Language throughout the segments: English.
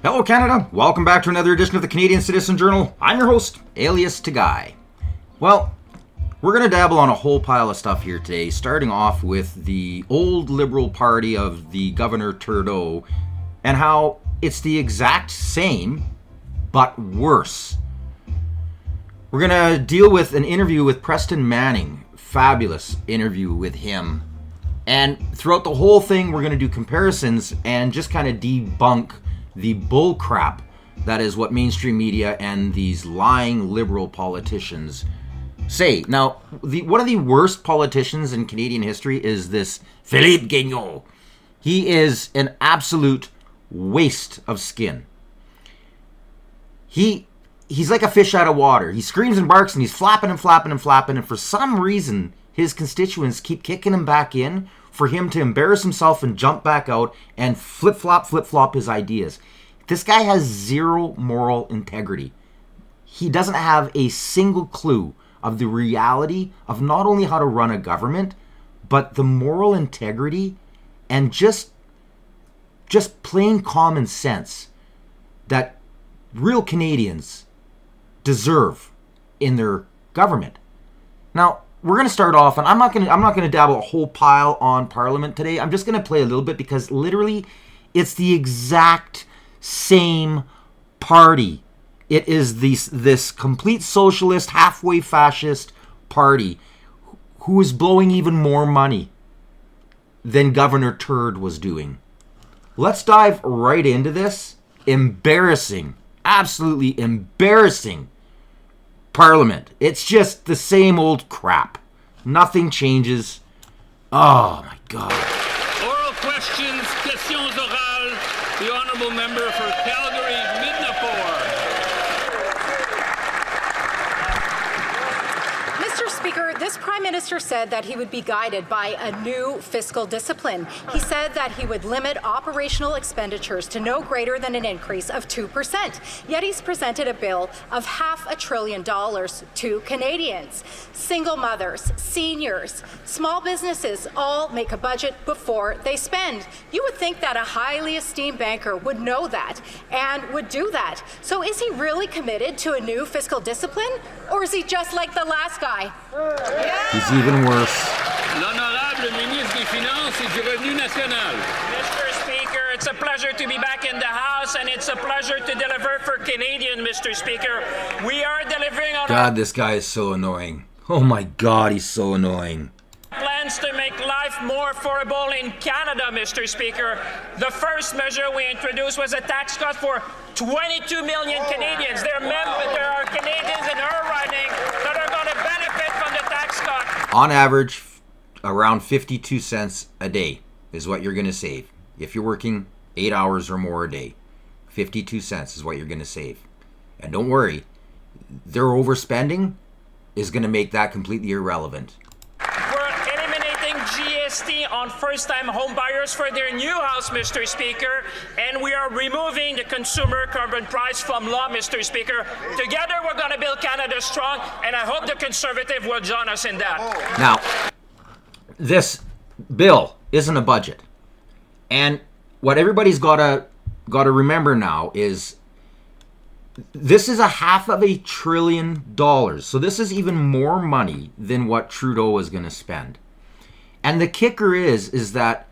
Hello Canada, welcome back to another edition of the Canadian Citizen Journal. I'm your host, alias Tagai. Well, we're going to dabble on a whole pile of stuff here today, starting off with the old Liberal Party of the Governor Trudeau and how it's the exact same, but worse. We're going to deal with an interview with Preston Manning, fabulous interview with him. And throughout the whole thing, we're going to do comparisons and just kind of debunk the bull crap that is what mainstream media and these lying liberal politicians say. Now, one of the worst politicians in Canadian history is this Philippe Guignot. He is an absolute waste of skin. He's like a fish out of water. He screams and barks and he's flapping and flapping and flapping, and for some reason, his constituents keep kicking him back in for him to embarrass himself and jump back out and flip-flop his ideas. This guy has zero moral integrity. He doesn't have a single clue of the reality of not only how to run a government, but the moral integrity and just plain common sense that real Canadians deserve in their government. Now, we're going to start off, and I'm not going to dabble a whole pile on Parliament today. I'm just going to play a little bit because literally it's the exact same party. It is this complete socialist, halfway fascist party who is blowing even more money than Governor Turd was doing. Let's dive right into this. Embarrassing, absolutely embarrassing Parliament. It's just the same old crap. Nothing changes. Oh my God. Oral questions, questions orales. The honourable member for Calgary, Midnapore. Mr. Speaker, this Prime Minister said that he would be guided by a new fiscal discipline. He said that he would limit operational expenditures to no greater than an increase of 2%. Yet he's presented a bill of $500 billion to Canadians. Single mothers, seniors, small businesses all make a budget before they spend. You would think that a highly esteemed banker would know that and would do that. So is he really committed to a new fiscal discipline? Or is he just like the last guy? He's even worse. L'honorable ministre des Finances et du Revenu National. Mr. Speaker, it's a pleasure to be back in the House, and it's a pleasure to deliver for Canadians, Mr. Speaker. We are delivering on God, this guy is so annoying. Oh my God, he's so annoying. plans to make life more affordable in Canada, Mr. Speaker. The first measure we introduced was a tax cut for 22 million Canadians. There are Canadians in her riding that are going to benefit from the tax cut. On average, around 52 cents a day is what you're going to save. If you're working 8 hours or more a day, 52 cents is what you're going to save. And don't worry, their overspending is going to make that completely irrelevant. We're eliminating GST on first-time home buyers for their new house, Mr. Speaker, and we are removing the consumer carbon price from law, Mr. Speaker. Together, we're going to build Canada strong, and I hope the Conservative will join us in that. Now, this bill isn't a budget. And what everybody's got to remember now is this is $500 billion. So this is even more money than what Trudeau is going to spend. And the kicker is that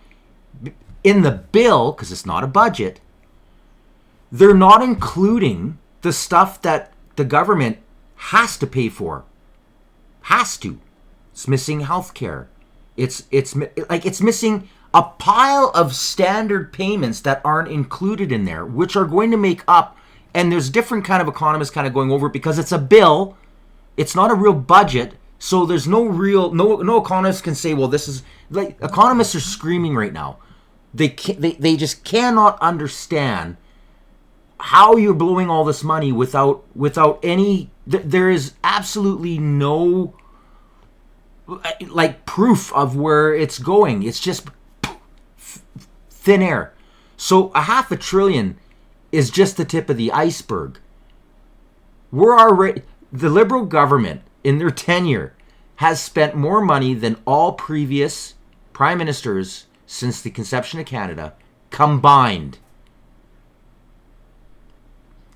in the bill, because it's not a budget, they're not including the stuff that the government has to pay for. Has to. It's missing healthcare. It's missing a pile of standard payments that aren't included in there, which are going to make up. And there's different kind of economists kind of going over it because it's a bill. It's not a real budget. So there's no economists can say, well, this is like, economists are screaming right now. They just cannot understand how you're blowing all this money without any, there is absolutely no like proof of where it's going. It's just thin air. So $500 billion is just the tip of the iceberg. The Liberal government in their tenure has spent more money than all previous prime ministers since the conception of Canada combined.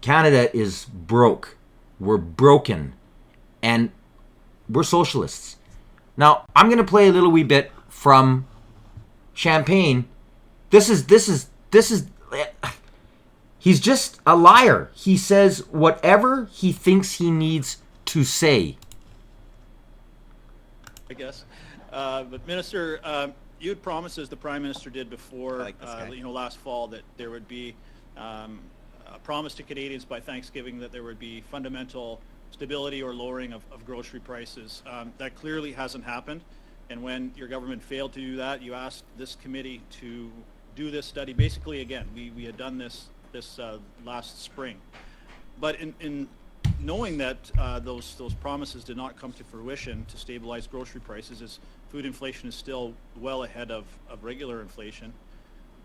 Canada is broke. We're broken. And we're socialists. Now, I'm going to play a little wee bit from Champagne. This is he's just a liar. He says whatever he thinks he needs to say. I guess. But Minister, you had promised, as the Prime Minister did before, last fall, that there would be a promise to Canadians by Thanksgiving that there would be fundamental stability or lowering of grocery prices. That clearly hasn't happened. And when your government failed to do that, you asked this committee to do this study. Basically, again, we had done this last spring. But in knowing that those promises did not come to fruition to stabilize grocery prices, as food inflation is still well ahead of regular inflation,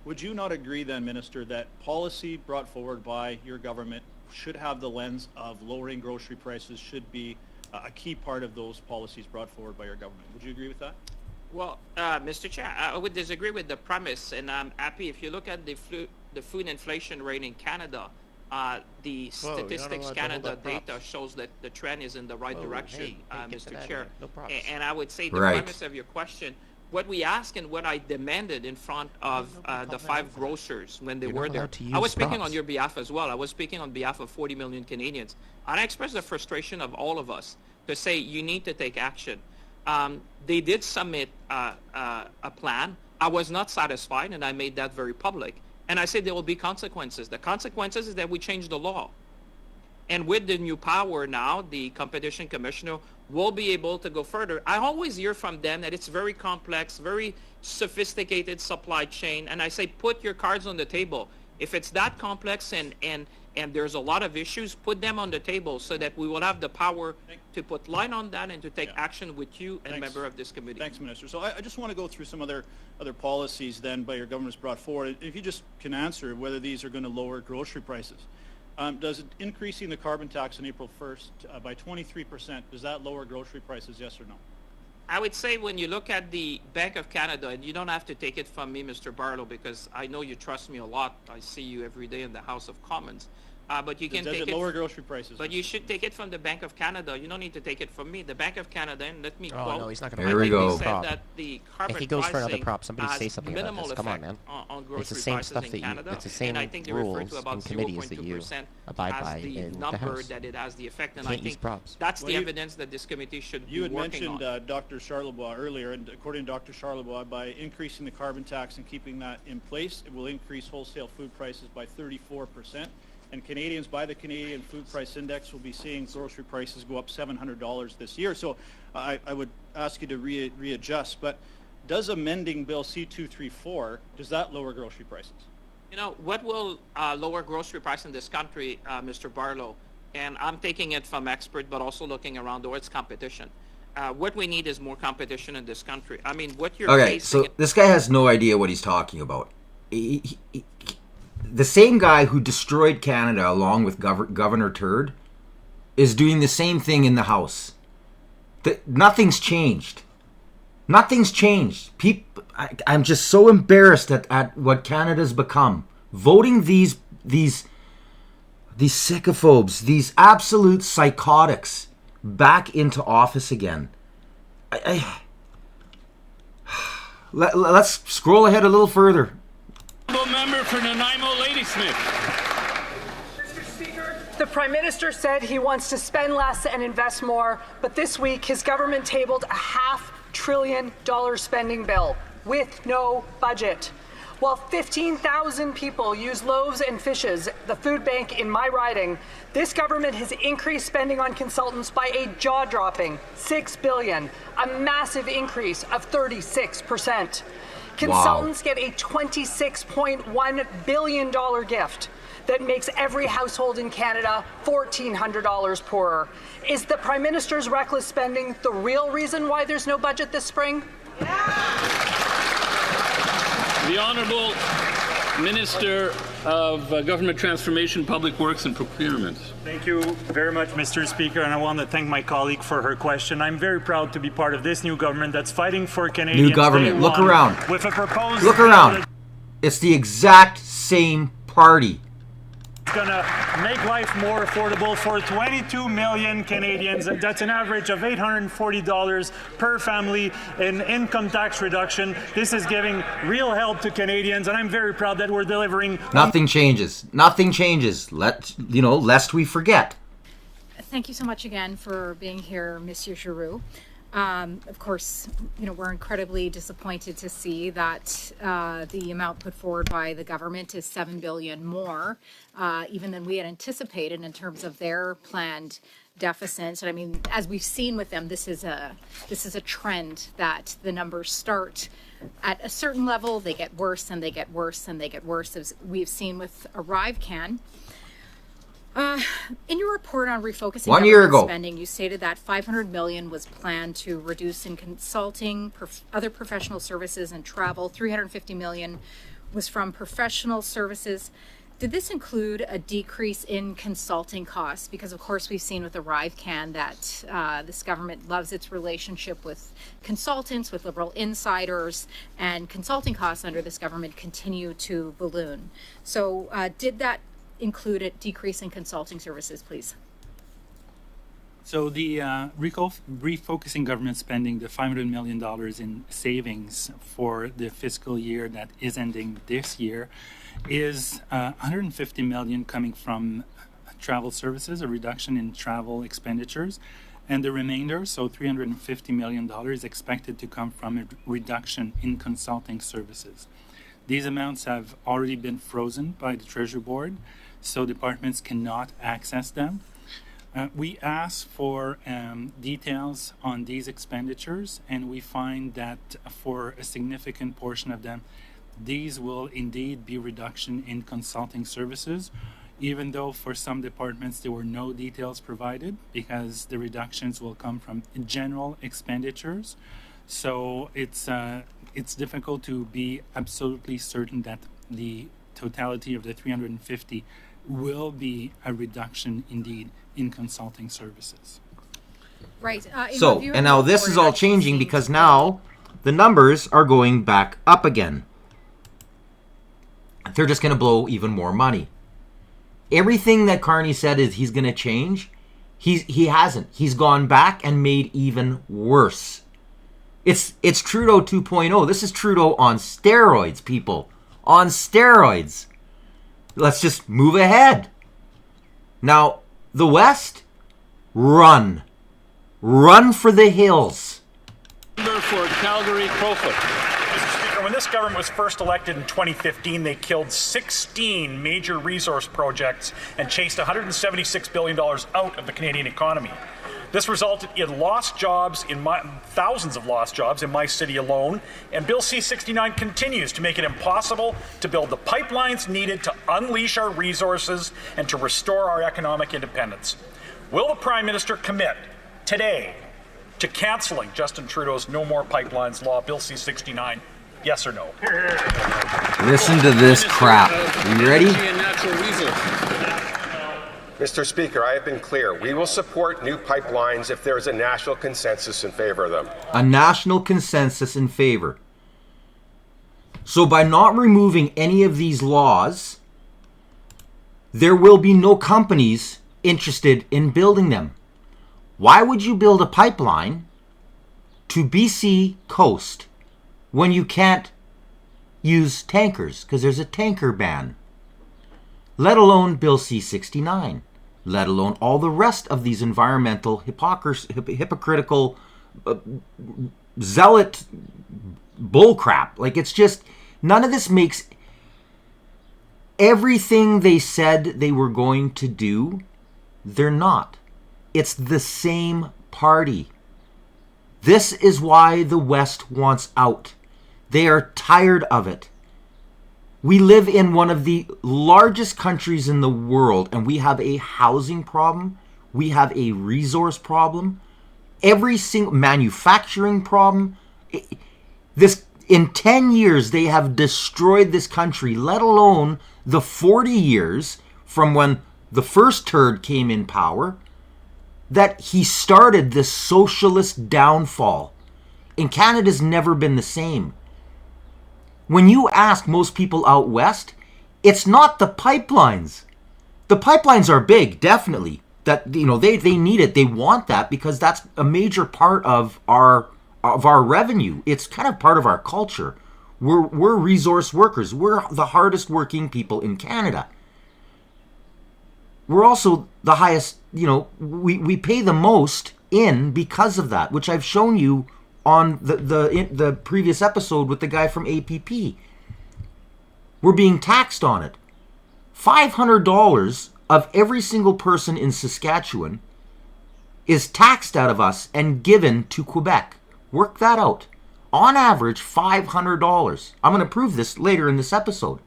would you not agree then, Minister, that policy brought forward by your government should have the lens of lowering grocery prices, should be a key part of those policies brought forward by your government? Would you agree with that? Well, Mr. Chair, I would disagree with the premise, and I'm happy if you look at the food inflation rate in Canada. The Statistics Canada data shows that the trend is in the right direction, Mr. Chair. No and I would say the premise of your question, what we asked and what I demanded in front of the 5 grocers when they were there, I was speaking on your behalf as well. I was speaking on behalf of 40 million Canadians. And I expressed the frustration of all of us to say you need to take action. They did submit a plan. I was not satisfied, and I made that very public. And I said there will be consequences. The consequences is that we change the law. And with the new power now, the competition commissioner will be able to go further. I always hear from them that it's very complex, very sophisticated supply chain. And I say, put your cards on the table. If it's that complex and there's a lot of issues, put them on the table so that we will have the power to put line on that and to take action with you and member of this committee. Thanks, Minister. So I just want to go through some other policies then by your government's brought forward. If you just can answer whether these are going to lower grocery prices. Does increasing the carbon tax on April 1st by 23%, does that lower grocery prices, yes or no? I would say when you look at the Bank of Canada, and you don't have to take it from me, Mr. Barlow, because I know you trust me a lot. I see you every day in the House of Commons. But you can take it lower grocery prices. But you should take it from the Bank of Canada. You don't need to take it from me. The Bank of Canada, and let me quote. No, he's not going to. There we go. Said that the carbon if he goes for another prop, somebody say something about this. Come on, man. It's the same stuff that you. It's the same rules and committees that you abide by in the House. That it has the effect, and I think props. that's the evidence that this committee should be working on. You had mentioned Dr. Charlebois earlier, and according to Dr. Charlebois, by increasing the carbon tax and keeping that in place, it will increase wholesale food prices by 34%. And Canadians, by the Canadian Food Price Index, will be seeing grocery prices go up $700 this year. So I would ask you to readjust. But does amending Bill C-234, does that lower grocery prices? You know, what will lower grocery price in this country, Mr. Barlow, and I'm taking it from expert, but also looking around the world, it's competition. What we need is more competition in this country. I mean, what you're facing... so this guy has no idea what he's talking about. The same guy who destroyed Canada along with Governor Turd is doing the same thing in the House. Nothing's changed. Nothing's changed. I'm just so embarrassed at what Canada's become. Voting these sycophobes, these absolute psychotics back into office again. Let's scroll ahead a little further. Member for Nanaimo Ladysmith. Mr. Speaker, the Prime Minister said he wants to spend less and invest more, but this week his government tabled a $500 billion spending bill with no budget. While 15,000 people use loaves and fishes, the food bank in my riding, this government has increased spending on consultants by a jaw-dropping $6 billion, a massive increase of 36%. Consultants get a $26.1 billion gift that makes every household in Canada $1,400 poorer. Is the Prime Minister's reckless spending the real reason why there's no budget this spring? The Honourable Minister of Government Transformation, Public Works and Procurement. Thank you very much, Mr. Speaker, and I want to thank my colleague for her question. I'm very proud to be part of this new government that's fighting for Canadians. New government. Look around. With a proposed... Look around. It's the exact same party. going to make life more affordable for 22 million Canadians. That's an average of $840 per family in income tax reduction. This is giving real help to Canadians, and I'm very proud that we're delivering. Nothing changes. Nothing changes. Lest we forget. Thank you so much again for being here, Monsieur Giroux. Of course, we're incredibly disappointed to see that the amount put forward by the government is $7 billion more, even than we had anticipated in terms of their planned deficit. And I mean, as we've seen with them, this is a trend that the numbers start at a certain level, they get worse and they get worse and they get worse, as we've seen with ArriveCan. In your report on refocusing 1 year ago spending, you stated that $500 million was planned to reduce in consulting, other professional services, and travel. $350 million was from professional services. Did this include a decrease in consulting costs? Because, of course, we've seen with ArriveCan that this government loves its relationship with consultants, with liberal insiders, and consulting costs under this government continue to balloon. So did that include a decrease in consulting services, please? So the refocusing government spending, the $500 million in savings for the fiscal year that is ending this year, is $150 million coming from travel services, a reduction in travel expenditures, and the remainder, so $350 million, is expected to come from a reduction in consulting services. These amounts have already been frozen by the Treasury Board, so departments cannot access them. We asked for details on these expenditures, and we find that for a significant portion of them, these will indeed be reduction in consulting services, even though for some departments there were no details provided, because the reductions will come from general expenditures. So it's difficult to be absolutely certain that the totality of the 350 will be a reduction indeed in consulting services. Right. So, and now this is all changing because now the numbers are going back up again. They're just going to blow even more money. Everything that Carney said is he's going to change, he hasn't. He's gone back and made even worse. It's Trudeau 2.0. This is Trudeau on steroids, people. On steroids. Let's just move ahead. Now, the West, run. Run for the hills. Member for Calgary, Crowfoot. Mr. Speaker, when this government was first elected in 2015, they killed 16 major resource projects and chased $176 billion out of the Canadian economy. This resulted in thousands of lost jobs in my city alone, and Bill C-69 continues to make it impossible to build the pipelines needed to unleash our resources and to restore our economic independence. Will the Prime Minister commit today to cancelling Justin Trudeau's No More Pipelines law, Bill C-69? Yes or no? Listen to this crap. Are you ready? Mr. Speaker, I have been clear. We will support new pipelines if there is a national consensus in favor of them. A national consensus in favor. So by not removing any of these laws, there will be no companies interested in building them. Why would you build a pipeline to BC coast when you can't use tankers because there's a tanker ban? Let alone Bill C-69, let alone all the rest of these environmental hypocritical zealot bullcrap. Like, it's just, none of this makes, everything they said they were going to do, they're not. It's the same party. This is why the West wants out. They are tired of it. We live in one of the largest countries in the world, and we have a housing problem. We have a resource problem. Every single manufacturing problem. In 10 years, they have destroyed this country, let alone the 40 years from when the first turd came in power, that he started this socialist downfall. And Canada's never been the same. When you ask most people out west, it's not the pipelines. The pipelines are big, definitely. That, you know, they need it. They want that because that's a major part of our revenue. It's kind of part of our culture. We're resource workers. We're the hardest working people in Canada. We're also the highest, you know, we pay the most in because of that, which I've shown you on the previous episode with the guy from APP. We're being taxed on it. $500 of every single person in Saskatchewan is taxed out of us and given to Quebec. Work that out. On average, $500. I'm going to prove this later in this episode.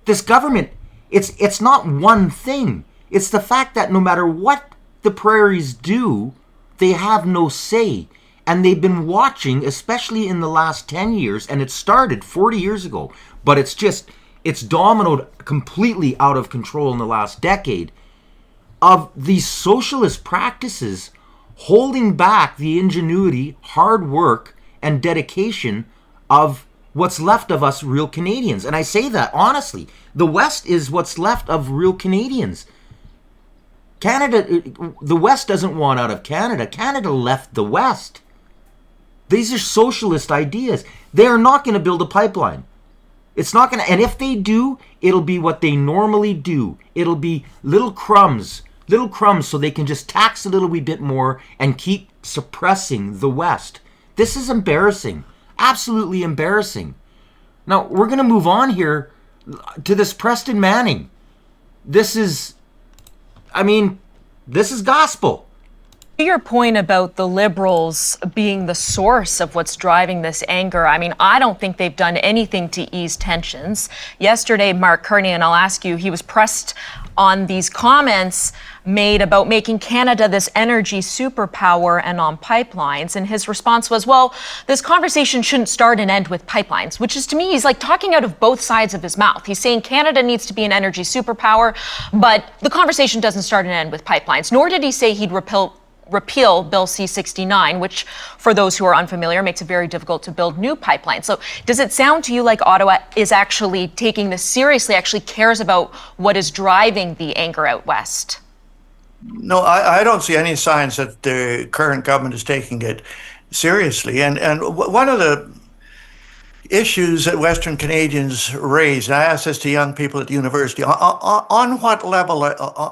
This government, it's not one thing. It's the fact that no matter what the prairies do, they have no say. And they've been watching, especially in the last 10 years, and it started 40 years ago, but it's dominoed completely out of control in the last decade, of these socialist practices holding back the ingenuity, hard work, and dedication of what's left of us real Canadians. And I say that honestly. The West is what's left of real Canadians. Canada, the West doesn't want out of Canada. Canada left the West. These are socialist ideas. They are not going to build a pipeline. It's not going to, and if they do, it'll be what they normally do. It'll be little crumbs so they can just tax a little wee bit more and keep suppressing the West. This is embarrassing. Absolutely embarrassing. Now, we're going to move on here to this Preston Manning. This is gospel. To your point about the Liberals being the source of what's driving this anger, I mean, I don't think they've done anything to ease tensions. Yesterday, Mark Carney, and I'll ask you, he was pressed on these comments made about making Canada this energy superpower and on pipelines. And his response was, well, this conversation shouldn't start and end with pipelines, which is, to me, he's like talking out of both sides of his mouth. He's saying Canada needs to be an energy superpower, but the conversation doesn't start and end with pipelines. Nor did he say he'd repeal Bill C-69, which, for those who are unfamiliar, makes it very difficult to build new pipelines. So does it sound to you like Ottawa is actually taking this seriously, actually cares about what is driving the anger out west? No, I don't see any signs that the current government is taking it seriously. And one of the issues that Western Canadians raise, and I ask this to young people at the university, on what level,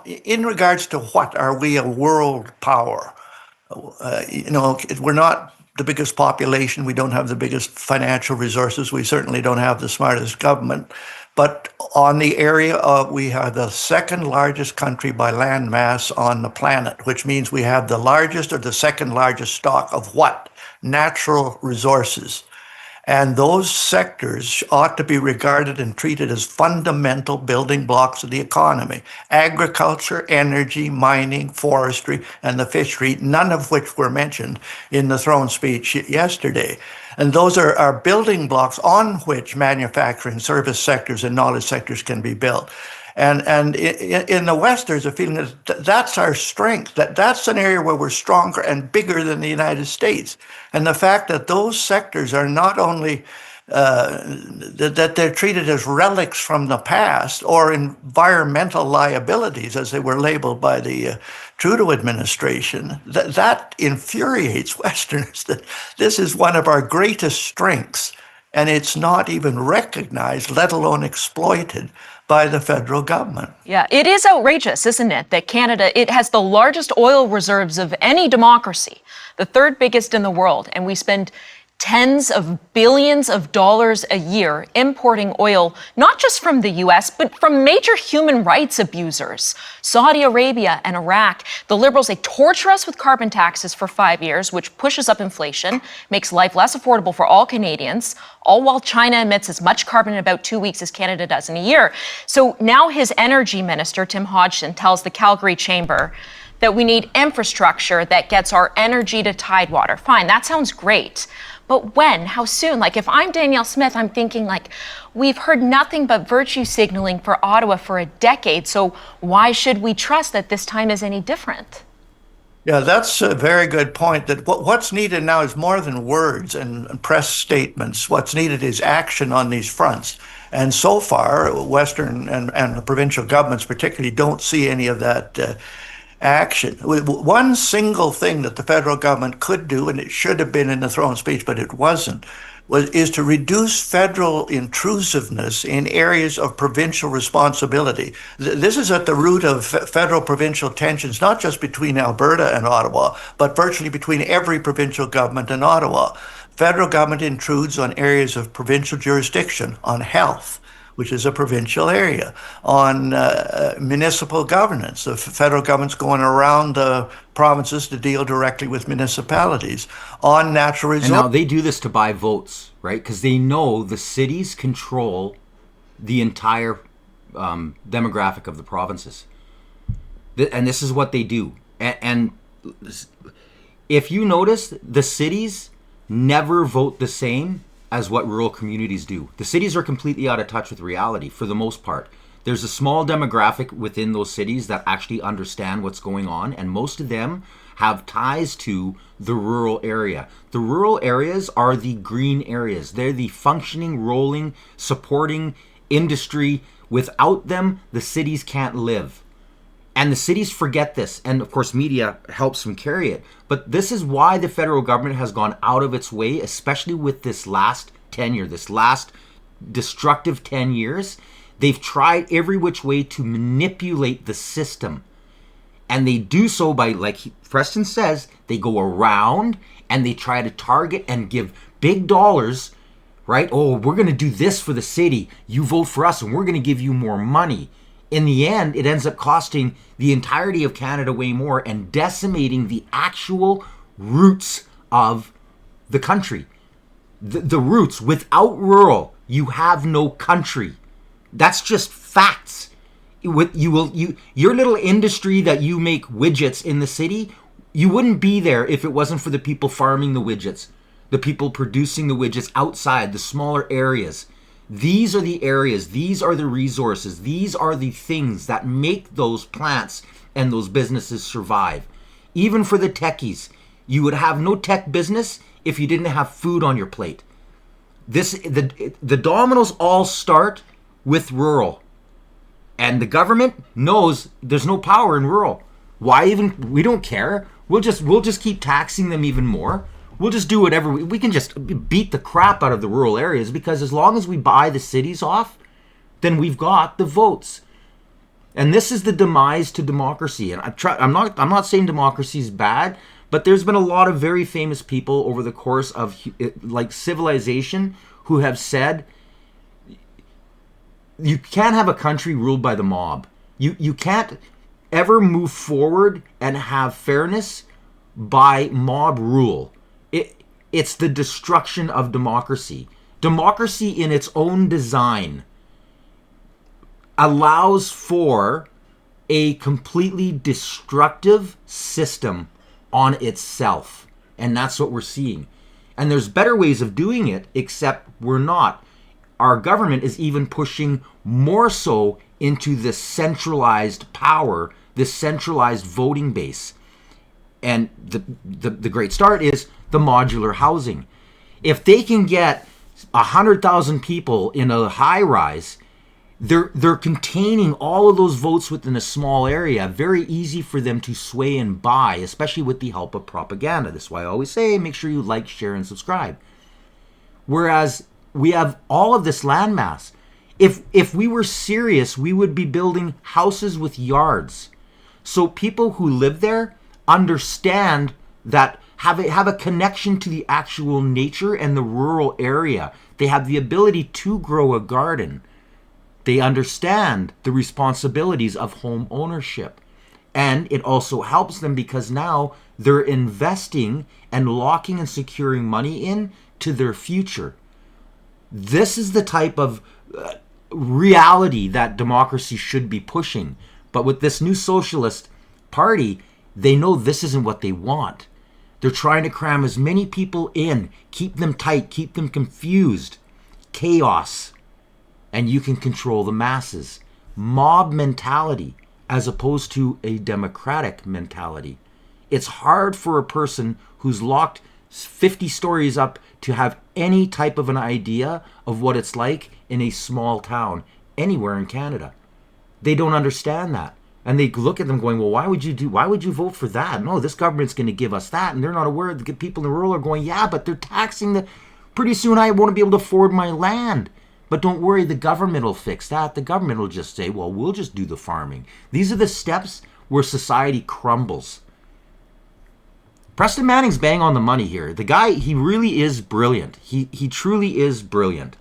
in regards to what, are we a world power? We're not the biggest population. We don't have the biggest financial resources. We certainly don't have the smartest government. But on the area of, we are the second largest country by land mass on the planet, which means we have the largest or the second largest stock of what? Natural resources. And those sectors ought to be regarded and treated as fundamental building blocks of the economy. Agriculture, energy, mining, forestry, and the fishery, none of which were mentioned in the throne speech yesterday. And those are building blocks on which manufacturing, service sectors, and knowledge sectors can be built. And in the West, there's a feeling that that's our strength, that's an area where we're stronger and bigger than the United States. And the fact that those sectors are not only that they're treated as relics from the past or environmental liabilities, as they were labeled by the Trudeau administration, that infuriates Westerners. That this is one of our greatest strengths, and it's not even recognized, let alone exploited by the federal government. Yeah, it is outrageous, isn't it, that Canada, it has the largest oil reserves of any democracy, the third biggest in the world, and we spend tens of billions of dollars a year importing oil, not just from the US, but from major human rights abusers, Saudi Arabia and Iraq. The Liberals, they torture us with carbon taxes for 5 years, which pushes up inflation, makes life less affordable for all Canadians, all while China emits as much carbon in about 2 weeks as Canada does in a year. So now his energy minister, Tim Hodgson, tells the Calgary Chamber that we need infrastructure that gets our energy to Tidewater. Fine, that sounds great. But when? How soon? Like, if I'm Danielle Smith, I'm thinking, like, we've heard nothing but virtue signaling for Ottawa for a decade, so why should we trust that this time is any different? Yeah, that's a very good point, that what's needed now is more than words and press statements. What's needed is action on these fronts. And so far, Western and the provincial governments particularly don't see any of that action. One single thing that the federal government could do, and it should have been in the throne speech, but it wasn't, is to reduce federal intrusiveness in areas of provincial responsibility. This is at the root of federal-provincial tensions, not just between Alberta and Ottawa, but virtually between every provincial government and Ottawa. Federal government intrudes on areas of provincial jurisdiction, on health, which is a provincial area, on municipal governance. The federal government's going around the provinces to deal directly with municipalities, on natural resources. And now they do this to buy votes, right? Because they know the cities control the entire demographic of the provinces. And this is what they do. And if you notice, the cities never vote the same as what rural communities do. The cities are completely out of touch with reality for the most part. There's a small demographic within those cities that actually understand what's going on, and most of them have ties to the rural area. The rural areas are the green areas. They're the functioning, rolling, supporting industry. Without them, the cities can't live. And the cities forget this. And of course, media helps them carry it. But this is why the federal government has gone out of its way, especially with this last tenure, this last destructive 10 years. They've tried every which way to manipulate the system. And they do so by, like Preston says, they go around and they try to target and give big dollars, right? Oh, we're going to do this for the city. You vote for us and we're going to give you more money. In the end, it ends up costing the entirety of Canada way more and decimating the actual roots of the country. The roots. Without rural, you have no country. That's just facts. Your little industry that you make widgets in the city, you wouldn't be there if it wasn't for the people farming the widgets, the people producing the widgets outside, the smaller areas. These are the areas, these are the resources, these are the things that make those plants and those businesses survive. Even for the techies, you would have no tech business if you didn't have food on your plate. The dominoes all start with rural. And the government knows there's no power in rural. Why even? We don't care. We'll just keep taxing them even more. We'll just do whatever. We can just beat the crap out of the rural areas, because as long as we buy the cities off, then we've got the votes. And this is the demise to democracy. And I'm not saying democracy is bad, but there's been a lot of very famous people over the course of like civilization who have said you can't have a country ruled by the mob. You can't ever move forward and have fairness by mob rule. It's the destruction of democracy. Democracy in its own design allows for a completely destructive system on itself. And that's what we're seeing. And there's better ways of doing it, except we're not. Our government is even pushing more so into the centralized power, this centralized voting base. And the great start is the modular housing. If they can get 100,000 people in a high rise, they're containing all of those votes within a small area. Very easy for them to sway and buy, especially with the help of propaganda. That's why I always say, make sure you like, share, and subscribe. Whereas we have all of this landmass. If we were serious, we would be building houses with yards. So people who live there understand that, have a connection to the actual nature and the rural area. They have the ability to grow a garden. They understand the responsibilities of home ownership. And it also helps them because now they're investing and locking and securing money in to their future. This is the type of reality that democracy should be pushing. But with this new socialist party, they know this isn't what they want. They're trying to cram as many people in, keep them tight, keep them confused. Chaos. And you can control the masses. Mob mentality as opposed to a democratic mentality. It's hard for a person who's locked 50 stories up to have any type of an idea of what it's like in a small town anywhere in Canada. They don't understand that. And they look at them going, well, why would you vote for that? No, this government's going to give us that. And they're not aware. The people in the rural are going, yeah, but they're taxing pretty soon I won't be able to afford my land. But don't worry, the government will fix that. The government will just say, well, we'll just do the farming. These are the steps where society crumbles. Preston Manning's bang on the money here. The guy, he really is brilliant. He truly is brilliant.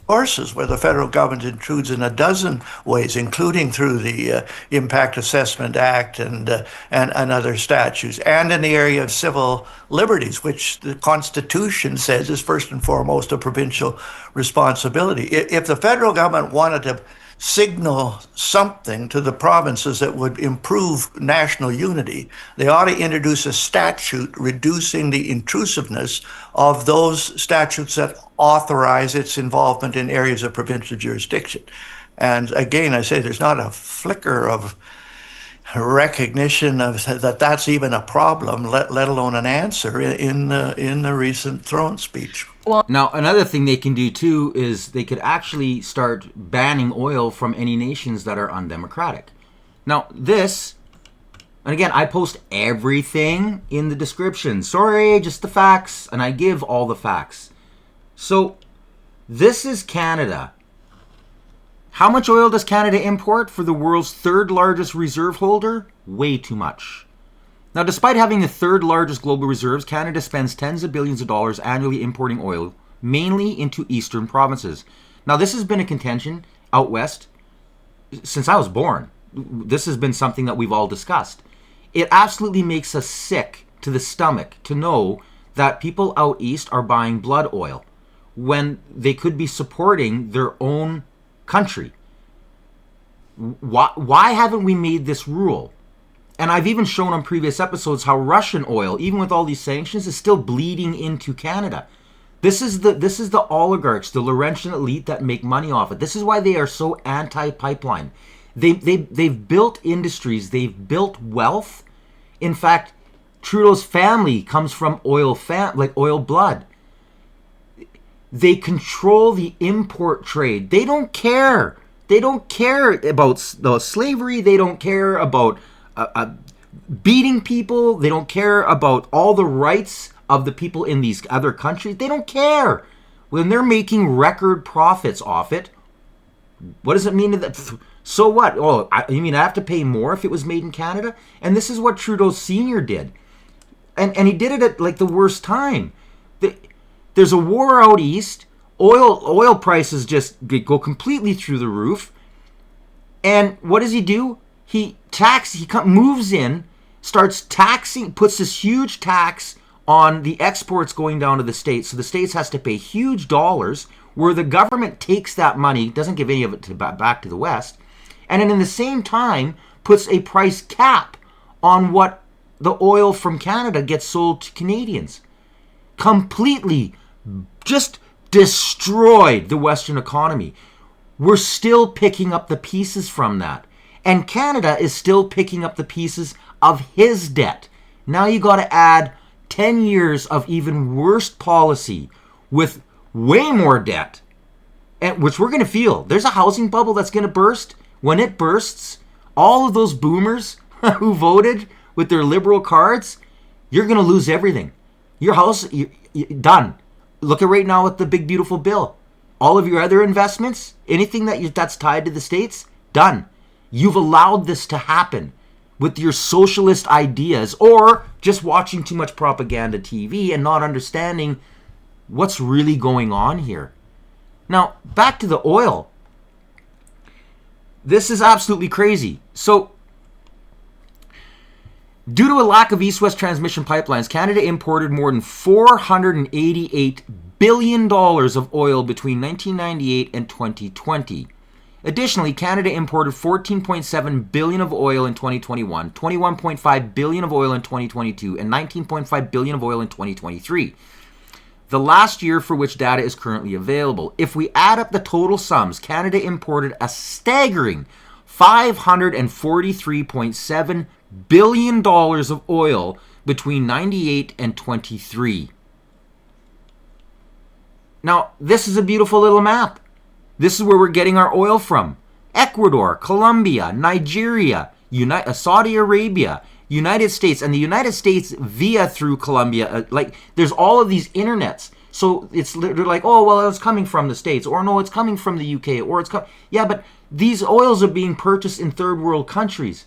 Sources where the federal government intrudes in a dozen ways, including through the Impact Assessment Act and other statutes, and in the area of civil liberties, which the Constitution says is first and foremost a provincial responsibility. If the federal government wanted to signal something to the provinces that would improve national unity, they ought to introduce a statute reducing the intrusiveness of those statutes that authorize its involvement in areas of provincial jurisdiction. And again, I say there's not a flicker of recognition of that that's even a problem, let alone an answer in the recent throne speech. Well, now, another thing they can do, too, is they could actually start banning oil from any nations that are undemocratic. Now, this, and again, I post everything in the description. Sorry, just the facts, and I give all the facts. So, this is Canada. How much oil does Canada import for the world's third largest reserve holder? Way too much. Now, despite having the third largest global reserves, Canada spends tens of billions of dollars annually importing oil, mainly into eastern provinces. Now, this has been a contention out west since I was born. This has been something that we've all discussed. It absolutely makes us sick to the stomach to know that people out east are buying blood oil when they could be supporting their own country. Why haven't we made this rule? And I've even shown on previous episodes how Russian oil, even with all these sanctions, is still bleeding into Canada. This is the oligarchs, the Laurentian elite that make money off it. This is why they are so anti-pipeline. They've built industries, they've built wealth. In fact, Trudeau's family comes from oil blood. They control the import trade. They don't care. They don't care about slavery. They don't care about beating people. They don't care about all the rights of the people in these other countries. They don't care. When they're making record profits off it, what does it mean to that? So what? Oh, you mean I have to pay more if it was made in Canada? And this is what Trudeau Sr. did. And he did it at like the worst time. There's a war out east. Oil prices just go completely through the roof. And what does he do? He moves in, starts taxing, puts this huge tax on the exports going down to the States. So the States has to pay huge dollars, where the government takes that money, doesn't give any of it back to the West, and then in the same time puts a price cap on what the oil from Canada gets sold to Canadians. Completely just destroyed the Western economy. We're still picking up the pieces from that. And Canada is still picking up the pieces of his debt. Now you got to add 10 years of even worse policy with way more debt, and which we're going to feel. There's a housing bubble that's going to burst. When it bursts, all of those boomers who voted with their liberal cards, you're going to lose everything. Your house, done. Look at right now with the big beautiful bill. All of your other investments, anything that's tied to the States, done. You've allowed this to happen with your socialist ideas, or just watching too much propaganda TV and not understanding what's really going on here. Now, back to the oil. This is absolutely crazy. So, due to a lack of east-west transmission pipelines, Canada imported more than $488 billion of oil between 1998 and 2020. Additionally, Canada imported $14.7 billion of oil in 2021, $21.5 billion of oil in 2022, and $19.5 billion of oil in 2023. The last year for which data is currently available. If we add up the total sums, Canada imported a staggering $543.7 billion of oil between 98 and 23. Now, this is a beautiful little map. This is where we're getting our oil from. Ecuador, Colombia, Nigeria, Saudi Arabia, United States, and the United States via through Colombia. Like, there's all of these internets. So they're like, oh, well, it's coming from the States, or no, it's coming from the UK, or yeah, but these oils are being purchased in third world countries.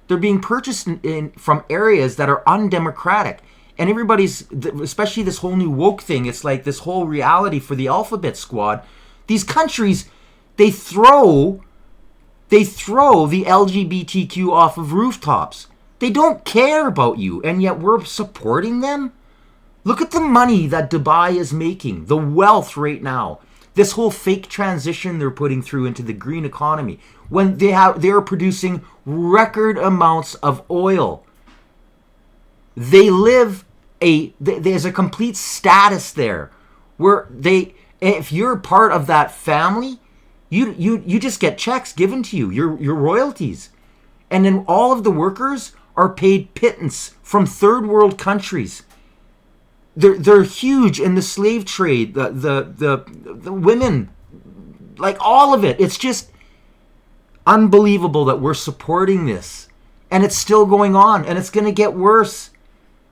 They're being purchased from areas that are undemocratic. And everybody's, especially this whole new woke thing, it's like this whole reality for the alphabet squad. These countries, they throw the LGBTQ off of rooftops. They don't care about you, and yet we're supporting them? Look at the money that Dubai is making, the wealth right now. This whole fake transition they're putting through into the green economy, when they're producing record amounts of oil. There's a complete status there where if you're part of that family, you just get checks given to you, your royalties. And then all of the workers are paid pittance from third world countries. They're huge in the slave trade, the women, like all of it. It's just unbelievable that we're supporting this, and it's still going on, and it's going to get worse.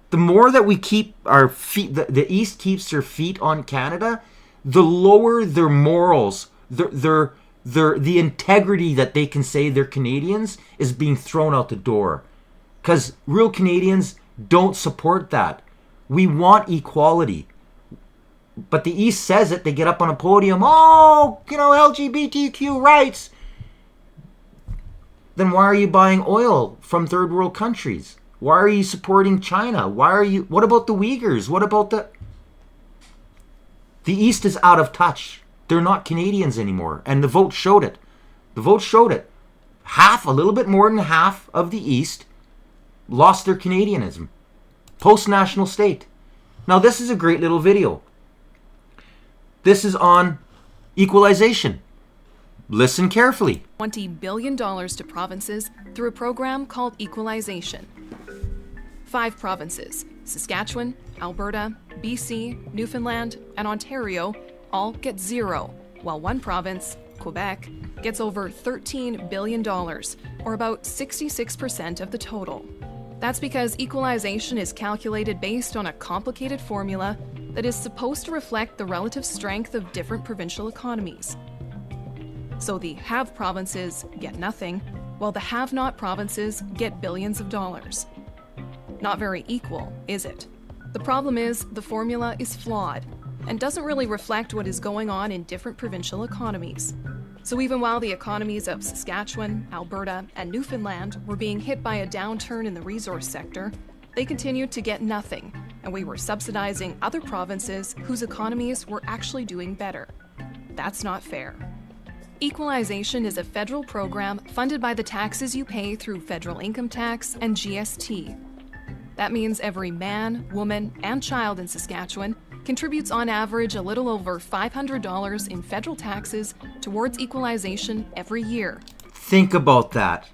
The more that we keep our feet, the East keeps their feet on Canada, the lower their morals, the integrity that they can say they're Canadians is being thrown out the door. Because real Canadians don't support that. We want equality. But the East says it. They get up on a podium. Oh, LGBTQ rights. Then why are you buying oil from third world countries? Why are you supporting China? What about the Uyghurs? What about the East is out of touch. They're not Canadians anymore. And the vote showed it. A little bit more than half of the East lost their Canadianism. Post-national state. Now, this is a great little video. This is on equalization. Listen carefully. $20 billion to provinces through a program called equalization. 5 provinces, Saskatchewan, Alberta, BC, Newfoundland, and Ontario, all get 0, while one province, Quebec, gets over $13 billion, or about 66% of the total. That's because equalization is calculated based on a complicated formula that is supposed to reflect the relative strength of different provincial economies. So the have provinces get nothing, while the have-not provinces get billions of dollars. Not very equal, is it? The problem is the formula is flawed and doesn't really reflect what is going on in different provincial economies. So even while the economies of Saskatchewan, Alberta, and Newfoundland were being hit by a downturn in the resource sector, they continued to get nothing, and we were subsidizing other provinces whose economies were actually doing better. That's not fair. Equalization is a federal program funded by the taxes you pay through federal income tax and GST. That means every man, woman, and child in Saskatchewan contributes on average a little over $500 in federal taxes towards equalization every year. Think about that.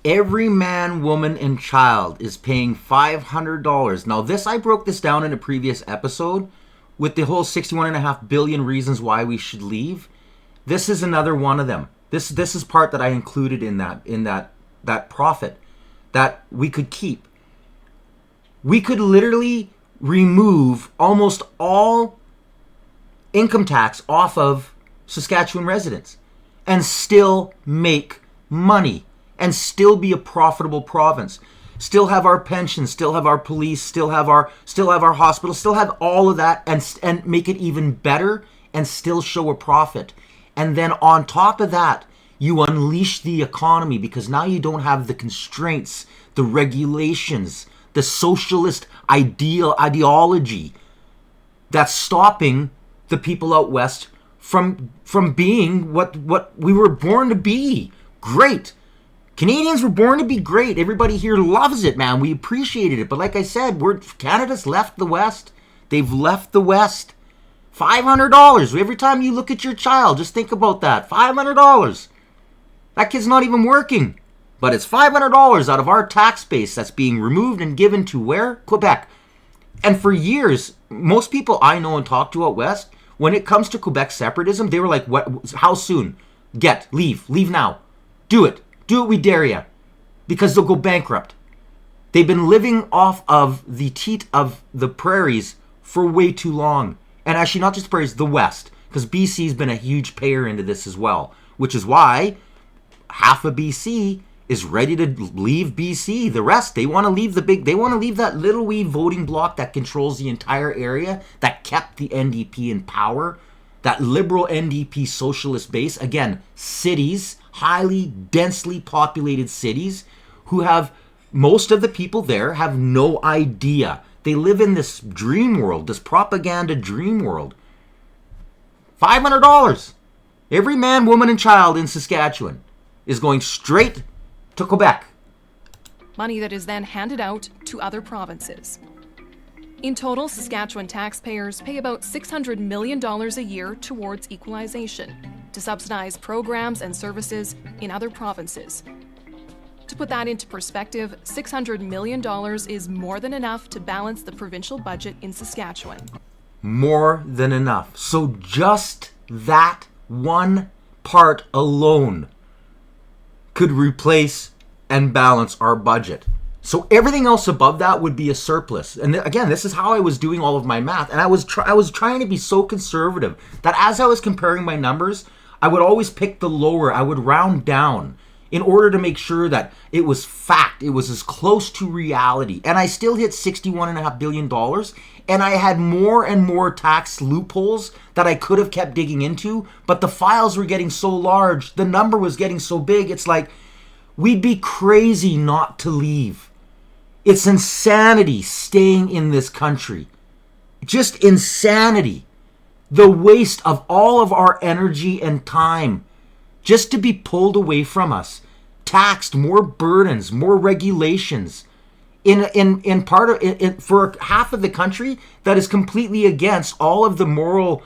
Every man, woman, and child is paying $500. Now I broke this down in a previous episode with the whole 61.5 billion reasons why we should leave. This is another one of them. This is part that I included in that profit that we could keep. We could literally remove almost all income tax off of Saskatchewan residents and still make money and still be a profitable province. Still have our pensions, still have our police, still have our hospitals, still have all of that and make it even better and still show a profit. And then on top of that, you unleash the economy because now you don't have the constraints, the regulations, the socialist ideology that's stopping the people out west from being what we were born to be. Great. Canadians were born to be great. Everybody here loves it, man. We appreciated it. But like I said, Canada's left the West. They've left the West. $500. Every time you look at your child, just think about that. $500. That kid's not even working. But it's $500 out of our tax base that's being removed and given to where? Quebec. And for years, most people I know and talk to out west, when it comes to Quebec separatism, they were like, "What? How soon? Leave now. Do it, we dare ya," because they'll go bankrupt. They've been living off of the teat of the prairies for way too long. And actually, not just the prairies, the West, because BC's been a huge payer into this as well, which is why half of BC is ready to leave BC. The rest, they want to leave they want to leave that little wee voting bloc that controls the entire area, that kept the NDP in power, that liberal NDP socialist base. Again, cities, highly densely populated cities, who have, most of the people there have no idea. They live in this dream world, this propaganda dream world. $500. Every man, woman, and child in Saskatchewan is going straight to Quebec. Money that is then handed out to other provinces. In total, Saskatchewan taxpayers pay about $600 million a year towards equalization, to subsidize programs and services in other provinces. To put that into perspective, $600 million is more than enough to balance the provincial budget in Saskatchewan. More than enough. So just that one part alone could replace and balance our budget. So everything else above that would be a surplus. And again, this is how I was doing all of my math. And I was trying to be so conservative that as I was comparing my numbers, I would always pick the lower. I would round down in order to make sure that it was fact. It was as close to reality. And I still hit $61.5 billion. And I had more and more tax loopholes that I could have kept digging into. But the files were getting so large. The number was getting so big. It's like, we'd be crazy not to leave. It's insanity staying in this country. Just insanity. The waste of all of our energy and time just to be pulled away from us. Taxed, more burdens, more regulations. For half of the country that is completely against all of the moral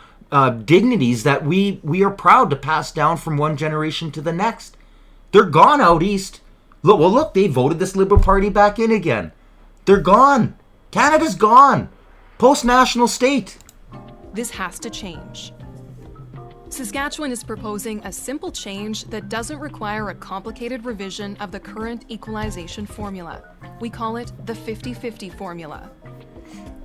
dignities that we are proud to pass down from one generation to the next. They're gone out east. Look, they voted this Liberal Party back in again. They're gone. Canada's gone. Post-national state. This has to change. Saskatchewan is proposing a simple change that doesn't require a complicated revision of the current equalization formula. We call it the 50-50 formula.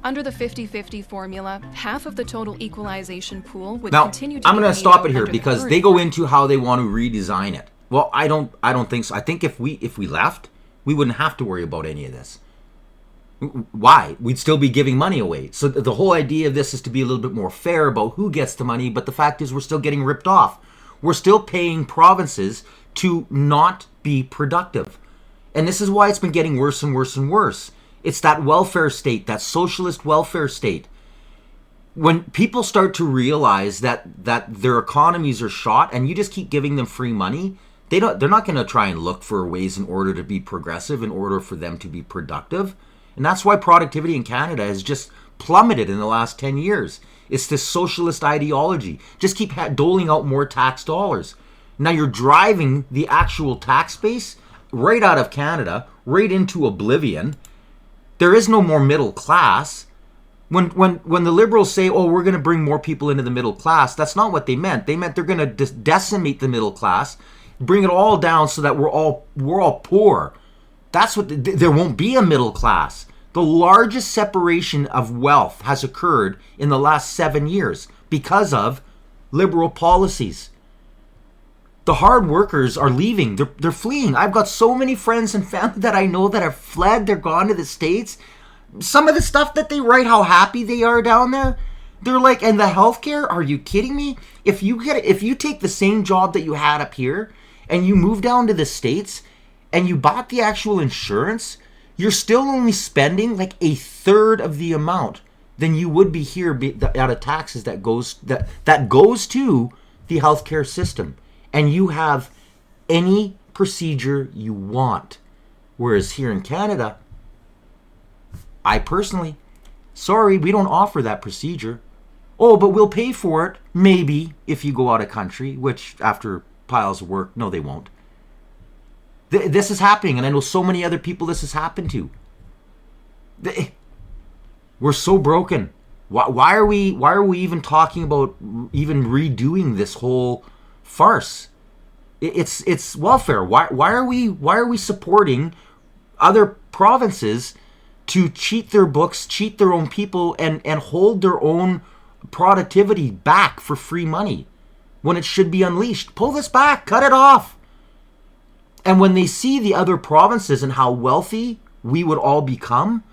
Under the 50-50 formula, half of the total equalization pool would continue to be paid out. I'm going to stop it here because they go into how they want to redesign it. Well, I don't think so. I think if we left, we wouldn't have to worry about any of this. Why? We'd still be giving money away. So the whole idea of this is to be a little bit more fair about who gets the money, but the fact is we're still getting ripped off. We're still paying provinces to not be productive. And this is why it's been getting worse and worse and worse. It's that welfare state, that socialist welfare state. When people start to realize that their economies are shot and you just keep giving them free money, they're not going to try and look for ways in order to be progressive, in order for them to be productive. And that's why productivity in Canada has just plummeted in the last 10 years. It's this socialist ideology. Just keep doling out more tax dollars. Now you're driving the actual tax base right out of Canada, right into oblivion. There is no more middle class. When the Liberals say, oh, we're going to bring more people into the middle class, that's not what they meant. They meant they're going to decimate the middle class, bring it all down so that we're all poor. That's what there won't be a middle class. The largest separation of wealth has occurred in the last 7 years because of liberal policies. The hard workers are leaving. They're fleeing. I've got so many friends and family that I know that have fled. They're gone to the States. Some of the stuff that they write, how happy they are down there. They're like, and the healthcare? Are you kidding me? If you take the same job that you had up here and you move down to the States and you bought the actual insurance, you're still only spending like a third of the amount than you would be here out of taxes that goes to the healthcare system. And you have any procedure you want. Whereas here in Canada, I personally, sorry, we don't offer that procedure. Oh, but we'll pay for it, maybe, if you go out of country, which after piles of work, no, they won't. This is happening, and I know so many other people this has happened to. We're so broken. Why are we even talking about even redoing this whole farce? It's welfare. Why are we supporting other provinces to cheat their books, cheat their own people, and hold their own productivity back for free money when it should be unleashed? Pull this back, cut it off. And when they see the other provinces and how wealthy we would all become,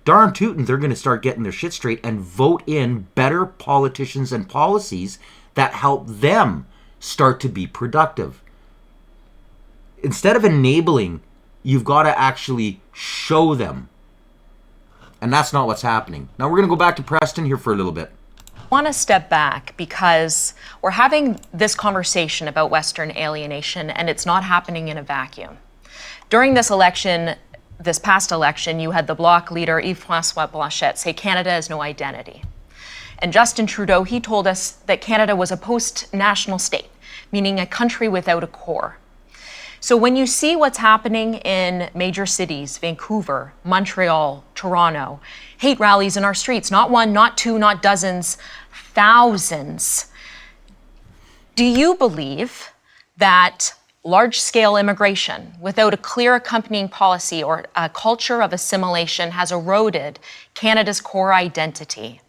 darn tootin', they're going to start getting their shit straight and vote in better politicians and policies that help them start to be productive. Instead of enabling, you've got to actually show them. And that's not what's happening. Now we're going to go back to Preston here for a little bit. I want to step back because we're having this conversation about Western alienation, and it's not happening in a vacuum. During this election, this past election, you had the Bloc leader Yves-François Blanchet say Canada has no identity. And Justin Trudeau, he told us that Canada was a post-national state, meaning a country without a core. So when you see what's happening in major cities, Vancouver, Montreal, Toronto, hate rallies in our streets, not one, not two, not dozens, thousands, do you believe that large-scale immigration without a clear accompanying policy or a culture of assimilation has eroded Canada's core identity?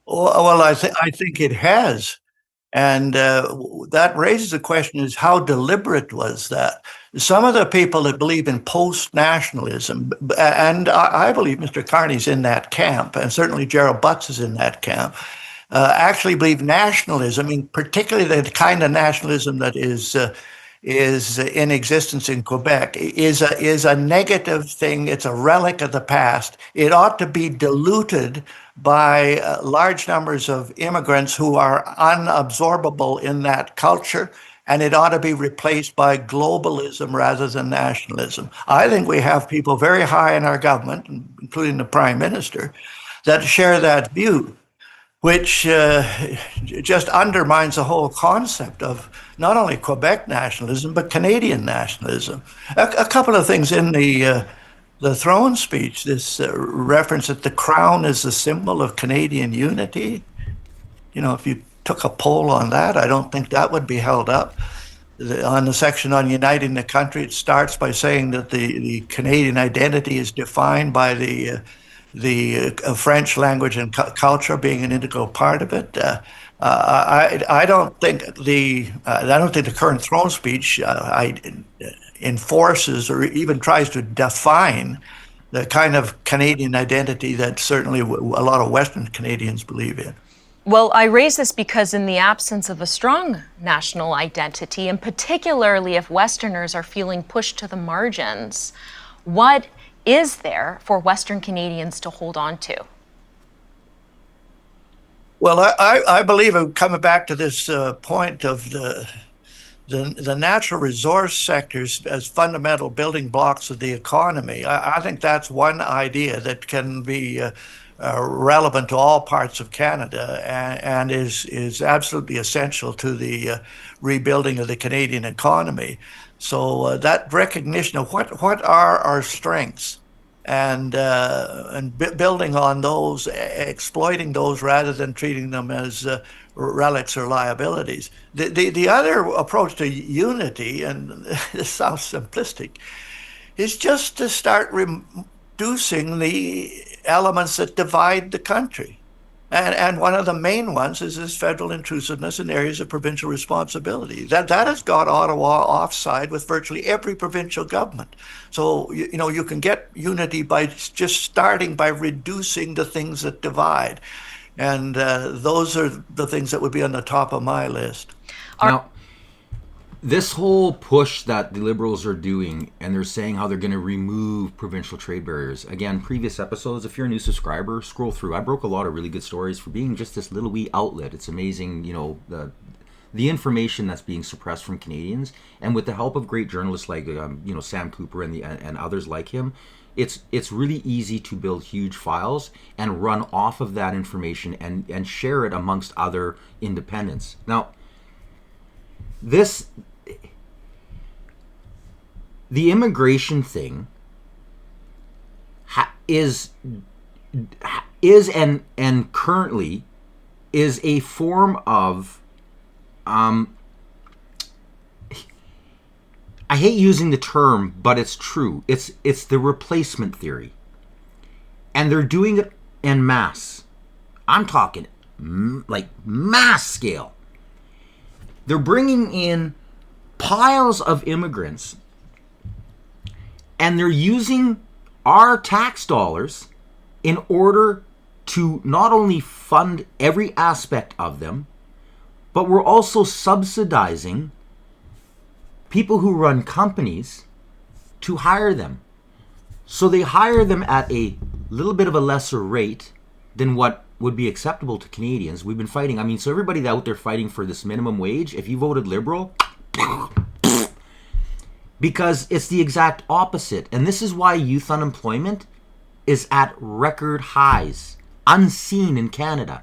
Well, I think it has. And that raises the question is how deliberate was that? Some of the people that believe in post-nationalism, and I believe Mr. Carney's in that camp, and certainly Gerald Butts is in that camp, actually believe nationalism, I mean, particularly the kind of nationalism that is in existence in Quebec, is a negative thing. It's a relic of the past. It ought to be diluted by large numbers of immigrants who are unabsorbable in that culture, and it ought to be replaced by globalism rather than nationalism. I think we have people very high in our government, including the Prime Minister, that share that view, which just undermines the whole concept of not only Quebec nationalism, but Canadian nationalism. A couple of things in the throne speech, this reference that the crown is the symbol of Canadian unity. You know, if you took a poll on that, I don't think that would be held up. On the section on uniting the country, it starts by saying that the Canadian identity is defined by the French language and culture being an integral part of it. I don't think the current throne speech enforces or even tries to define the kind of Canadian identity that certainly a lot of Western Canadians believe in. Well, I raise this because in the absence of a strong national identity, and particularly if Westerners are feeling pushed to the margins, what is there for Western Canadians to hold on to? Well, I believe, coming back to this point of the natural resource sectors as fundamental building blocks of the economy, I think that's one idea that can be relevant to all parts of Canada and is absolutely essential to the rebuilding of the Canadian economy. So that recognition of what are our strengths and building on those, exploiting those rather than treating them as relics or liabilities. The other approach to unity, and this sounds simplistic, is just to start reducing the elements that divide the country. And one of the main ones is this federal intrusiveness in areas of provincial responsibility. That has got Ottawa offside with virtually every provincial government. So, you can get unity by just starting by reducing the things that divide. And those are the things that would be on the top of my list. Now, this whole push that the Liberals are doing, and they're saying how they're going to remove provincial trade barriers. Again, previous episodes, if you're a new subscriber, scroll through. I broke a lot of really good stories for being just this little wee outlet. It's amazing, the information that's being suppressed from Canadians. And with the help of great journalists like, Sam Cooper and others like him, it's really easy to build huge files and run off of that information and share it amongst other independents. Now, the immigration thing is and currently is a form of I hate using the term, but it's true. It's the replacement theory. And they're doing it en masse. I'm talking like mass scale. They're bringing in piles of immigrants, and they're using our tax dollars in order to not only fund every aspect of them, but we're also subsidizing people who run companies to hire them. So they hire them at a little bit of a lesser rate than what would be acceptable to Canadians. We've been fighting. I mean, so everybody out there fighting for this minimum wage, if you voted Liberal, because it's the exact opposite. And this is why youth unemployment is at record highs, unseen in Canada.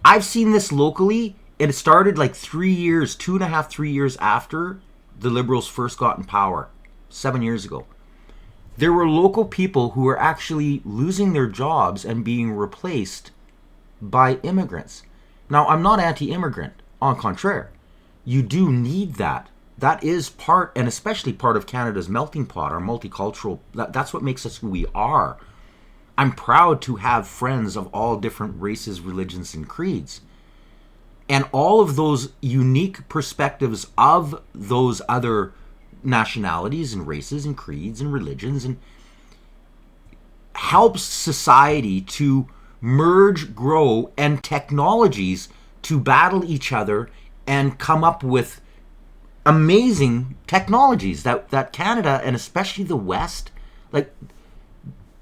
I've seen this locally, and it started like 3 years, 2.5, 3 years after the Liberals first got in power, 7 years ago. There were local people who were actually losing their jobs and being replaced by immigrants. Now, I'm not anti-immigrant. En contraire, you do need that. That is part, and especially part of Canada's melting pot, our multicultural, that's what makes us who we are. I'm proud to have friends of all different races, religions, and creeds. And all of those unique perspectives of those other nationalities and races and creeds and religions, and helps society to merge, grow, and technologies to battle each other and come up with amazing technologies that Canada, and especially the West, like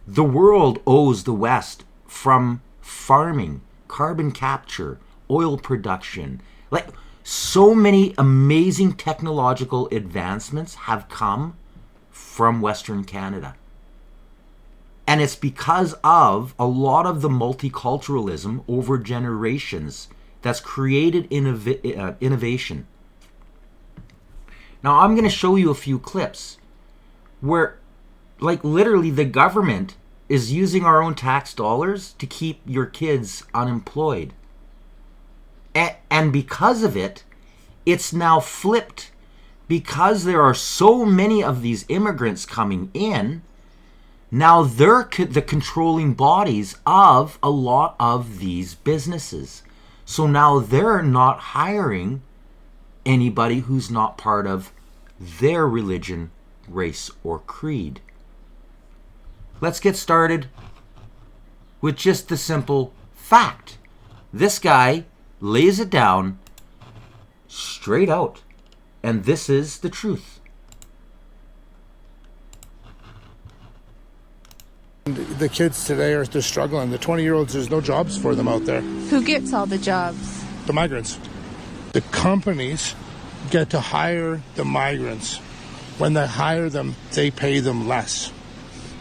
the world owes the West, from farming, carbon capture, oil production. Like, so many amazing technological advancements have come from Western Canada. And it's because of a lot of the multiculturalism over generations that's created innovation. Now, I'm going to show you a few clips where, like, literally the government is using our own tax dollars to keep your kids unemployed. And because of it, it's now flipped. Because there are so many of these immigrants coming in, now they're the controlling bodies of a lot of these businesses. So now they're not hiring anybody who's not part of their religion, race, or creed. Let's get started with just the simple fact. This guy lays it down straight out, and this is the truth. The kids today they're struggling. The 20-year-olds, there's no jobs for them out there. Who gets all the jobs? The migrants. The companies get to hire the migrants. When they hire them, they pay them less.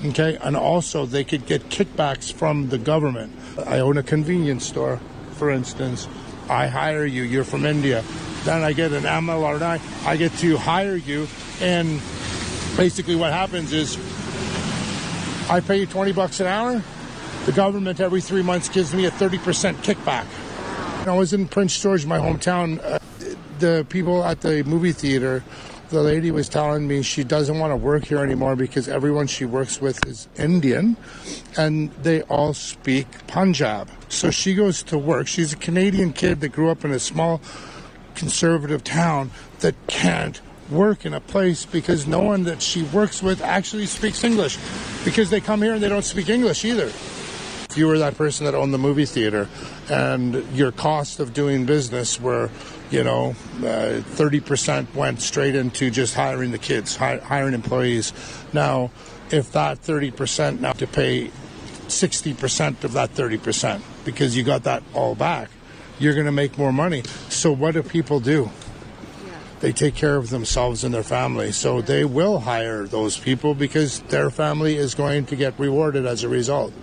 Okay? And also, they could get kickbacks from the government. I own a convenience store, for instance. I hire you, you're from India. Then I get an MLR9. I get to hire you, and basically what happens is I pay you $20 an hour. The government every 3 months gives me a 30% kickback. I was in Prince George, my hometown. The people at the movie theater, the lady was telling me she doesn't want to work here anymore because everyone she works with is Indian and they all speak Punjab. So she goes to work. She's a Canadian kid that grew up in a small conservative town that can't work in a place because no one that she works with actually speaks English, because they come here and they don't speak English either. If you were that person that owned the movie theater and your cost of doing business were 30% went straight into just hiring the kids, hiring employees. Now, if that 30% now to pay 60% of that 30% because you got that all back, you're going to make more money. So what do people do? They take care of themselves and their family. So they will hire those people because their family is going to get rewarded as a result.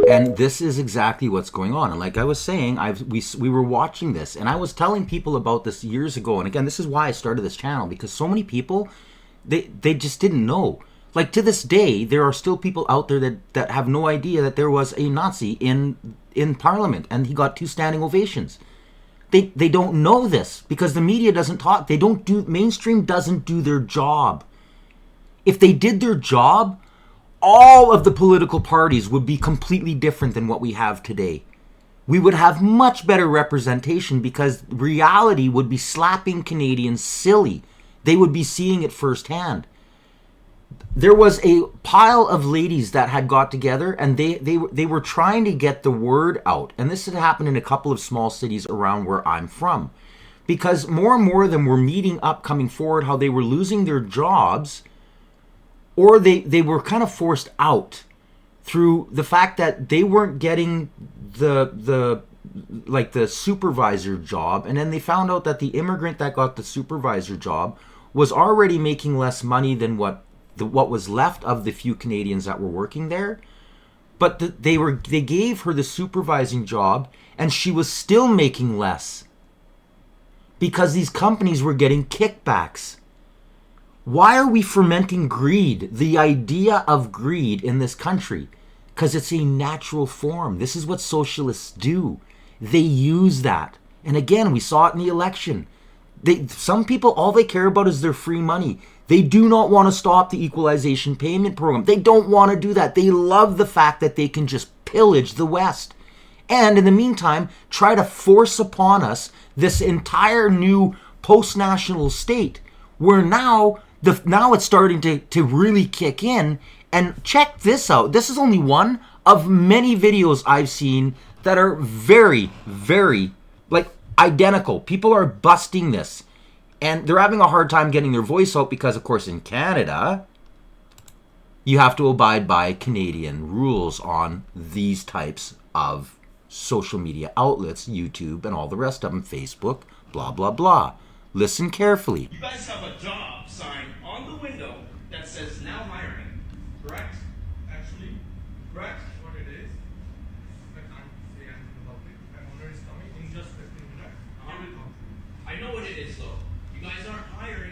And this is exactly what's going on. And like I was saying, we were watching this, and I was telling people about this years ago. And again, this is why I started this channel, because so many people They just didn't know. Like, to this day, there are still people out there that have no idea that there was a Nazi in Parliament, and he got 2 standing ovations. They don't know this because the media doesn't talk. Mainstream doesn't do their job. If they did their job, all of the political parties would be completely different than what we have today. We would have much better representation because reality would be slapping Canadians silly. They would be seeing it firsthand. There was a pile of ladies that had got together, and they were trying to get the word out. And this had happened in a couple of small cities around where I'm from. Because more and more of them were meeting up, coming forward, how they were losing their jobs, or they were kind of forced out through the fact that they weren't getting the supervisor job. And then they found out that the immigrant that got the supervisor job was already making less money than what was left of the few Canadians that were working there. But they gave her the supervising job, and she was still making less because these companies were getting kickbacks. Why are we fermenting greed, the idea of greed in this country? Because it's a natural form. This is what socialists do. They use that. And again, we saw it in the election. Some people, all they care about is their free money. They do not want to stop the equalization payment program. They don't want to do that. They love the fact that they can just pillage the West. And in the meantime, try to force upon us this entire new post-national state where now it's starting to really kick in. And check this out. This is only one of many videos I've seen that are very, very, identical. People are busting this. And they're having a hard time getting their voice out because, of course, in Canada, you have to abide by Canadian rules on these types of social media outlets, YouTube and all the rest of them, Facebook, blah, blah, blah. Listen carefully. You guys have a job sign on the window that says now hiring, correct? Actually, correct? What it is, I can't say anything about it. My owner is coming in just 15 minutes. He will come. I know what it is, though. You guys aren't hiring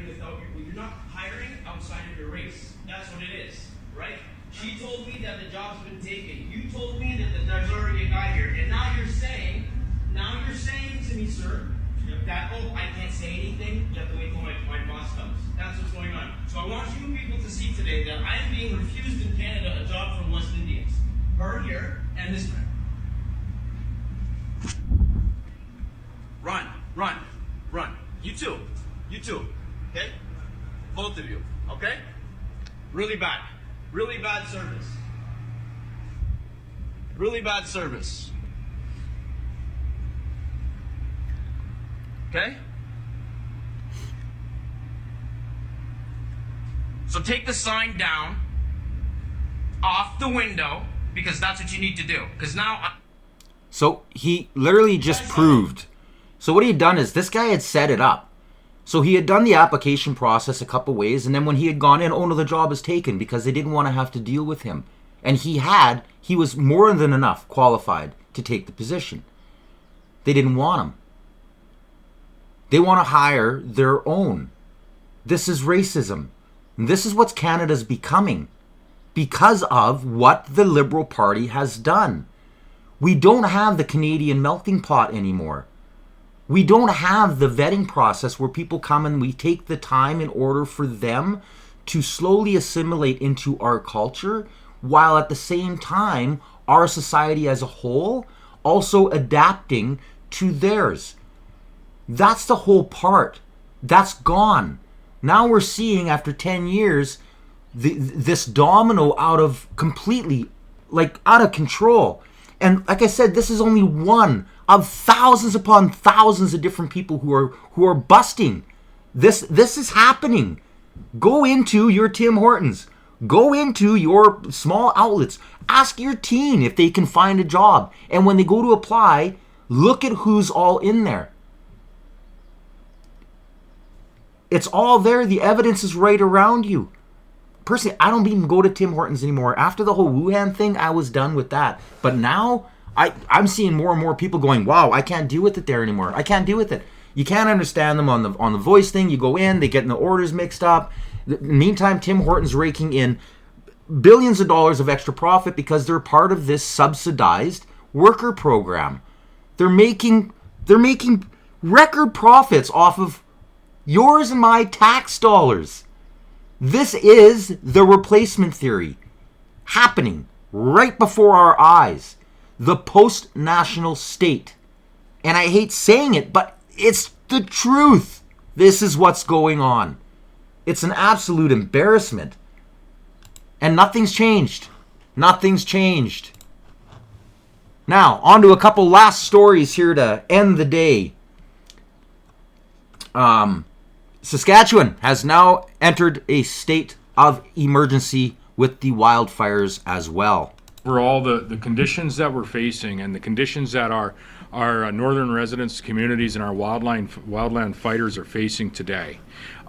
you're not hiring outside of your race. That's what it is, right? She told me that the job's been taken. You told me that there's already a guy here. And now you're saying to me, sir, that, I can't say anything. You have to wait till my boss comes. That's what's going on. So I want you people to see today that I am being refused in Canada a job from West Indians. Her here, and this man. Run. You too, okay? Both of you, okay? Really bad service. Really bad service. Okay? So take the sign down off the window because that's what you need to do. Because now... So he literally just proved. So what he had done is this guy had set it up. So he had done the application process a couple ways, and then when he had gone in, no, the job is taken because they didn't want to have to deal with him. And he was more than enough qualified to take the position. They didn't want him. They want to hire their own. This is racism. And this is what Canada's becoming because of what the Liberal Party has done. We don't have the Canadian melting pot anymore. We don't have the vetting process where people come and we take the time in order for them to slowly assimilate into our culture, while at the same time, our society as a whole also adapting to theirs. That's the whole part. That's gone. Now we're seeing, after 10 years, this domino out of control. And like I said, this is only one of thousands upon thousands of different people who are busting. This is happening. Go into your Tim Hortons. Go into your small outlets. Ask your teen if they can find a job. And when they go to apply, look at who's all in there. It's all there. The evidence is right around you. Personally, I don't even go to Tim Hortons anymore. After the whole Wuhan thing, I was done with that. But now, I'm seeing more and more people going, wow, I can't deal with it there anymore. I can't deal with it. You can't understand them on the voice thing. You go in, they get the orders mixed up. Meantime, Tim Hortons raking in billions of dollars of extra profit because they're part of this subsidized worker program. They're making record profits off of yours and my tax dollars. This is the replacement theory happening right before our eyes. The post-national state. And I hate saying it, but it's the truth. This is what's going on. It's an absolute embarrassment. And nothing's changed. Nothing's changed. Now, on to a couple last stories here to end the day. Saskatchewan has now entered a state of emergency with the wildfires as well. For all the conditions that we're facing and the conditions that our northern residents, communities, and our wildland fighters are facing today